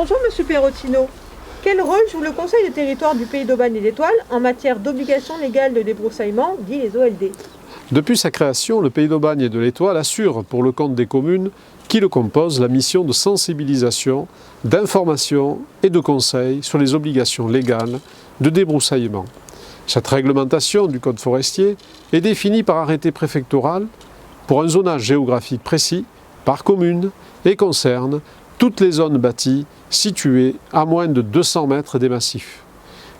Bonjour Monsieur Perrotino. Quel rôle joue le Conseil des territoires du Pays d'Aubagne et d'Étoile en matière d'obligation légale de débroussaillement, dit les OLD? Depuis sa création, le Pays d'Aubagne et de l'Étoile assure, pour le compte des communes qui le composent, la mission de sensibilisation, d'information et de conseil sur les obligations légales de débroussaillement. Cette réglementation du Code forestier est définie par arrêté préfectoral pour un zonage géographique précis par commune et concerne toutes les zones bâties situées à moins de 200 mètres des massifs.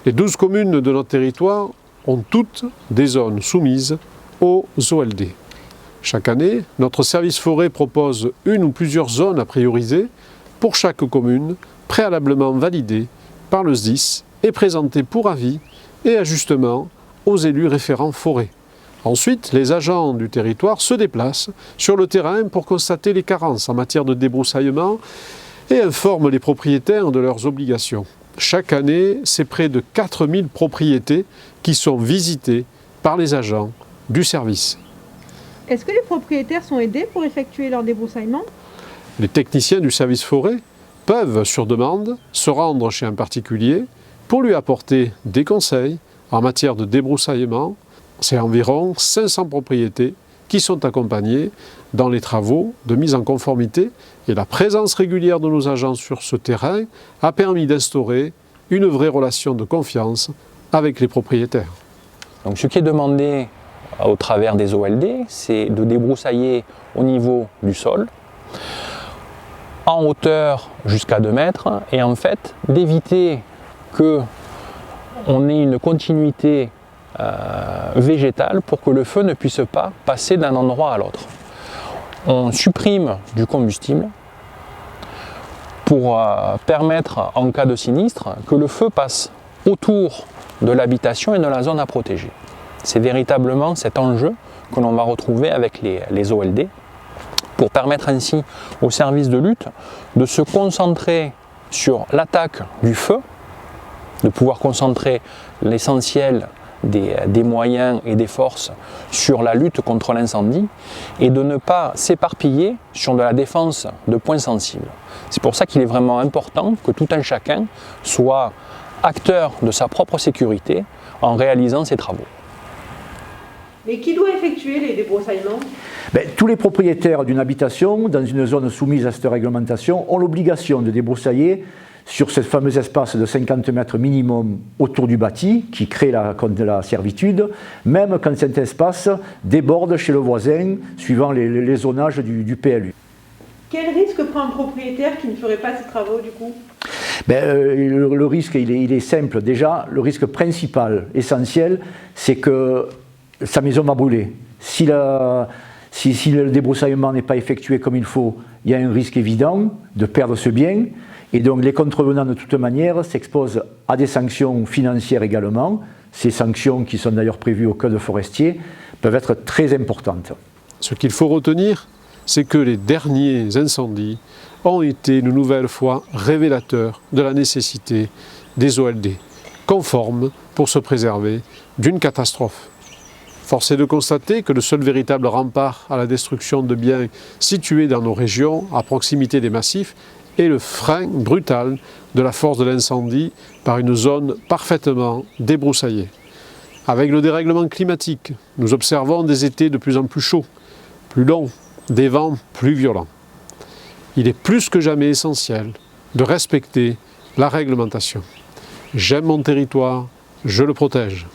Les 12 communes de notre territoire ont toutes des zones soumises aux OLD. Chaque année, notre service forêt propose une ou plusieurs zones à prioriser pour chaque commune, préalablement validées par le SDIS et présentées pour avis et ajustement aux élus référents forêt. Ensuite, les agents du territoire se déplacent sur le terrain pour constater les carences en matière de débroussaillement et informent les propriétaires de leurs obligations. Chaque année, c'est près de 4000 propriétés qui sont visitées par les agents du service. Est-ce que les propriétaires sont aidés pour effectuer leur débroussaillement? Les techniciens du service forêt peuvent, sur demande, se rendre chez un particulier pour lui apporter des conseils en matière de débroussaillement. C'est environ 500 propriétés qui sont accompagnées dans les travaux de mise en conformité et la présence régulière de nos agents sur ce terrain a permis d'instaurer une vraie relation de confiance avec les propriétaires. Donc ce qui est demandé au travers des OLD, c'est de débroussailler au niveau du sol, en hauteur jusqu'à 2 mètres, et en fait d'éviter qu'on ait une continuité végétale pour que le feu ne puisse pas passer d'un endroit à l'autre. On supprime du combustible pour permettre, en cas de sinistre, que le feu passe autour de l'habitation et de la zone à protéger. C'est véritablement cet enjeu que l'on va retrouver avec les OLD pour permettre ainsi aux services de lutte de se concentrer sur l'attaque du feu, de pouvoir concentrer l'essentiel des moyens et des forces sur la lutte contre l'incendie et de ne pas s'éparpiller sur de la défense de points sensibles. C'est pour ça qu'il est vraiment important que tout un chacun soit acteur de sa propre sécurité en réalisant ces travaux. Mais qui doit effectuer les débroussaillements? Tous les propriétaires d'une habitation dans une zone soumise à cette réglementation ont l'obligation de débroussailler sur ce fameux espace de 50 mètres minimum autour du bâti qui crée la servitude, même quand cet espace déborde chez le voisin suivant les zonages du PLU. Quel risque prend un propriétaire qui ne ferait pas ces travaux du coup? Le risque il est simple. Déjà, le risque principal, essentiel, c'est que sa maison va brûler. Si le débroussaillement n'est pas effectué comme il faut, il y a un risque évident de perdre ce bien. Et donc les contrevenants de toute manière s'exposent à des sanctions financières également. Ces sanctions, qui sont d'ailleurs prévues au Code forestier, peuvent être très importantes. Ce qu'il faut retenir, c'est que les derniers incendies ont été une nouvelle fois révélateurs de la nécessité des OLD, conformes pour se préserver d'une catastrophe. Force est de constater que le seul véritable rempart à la destruction de biens situés dans nos régions, à proximité des massifs, est le frein brutal de la force de l'incendie par une zone parfaitement débroussaillée. Avec le dérèglement climatique, nous observons des étés de plus en plus chauds, plus longs, des vents plus violents. Il est plus que jamais essentiel de respecter la réglementation. J'aime mon territoire, je le protège.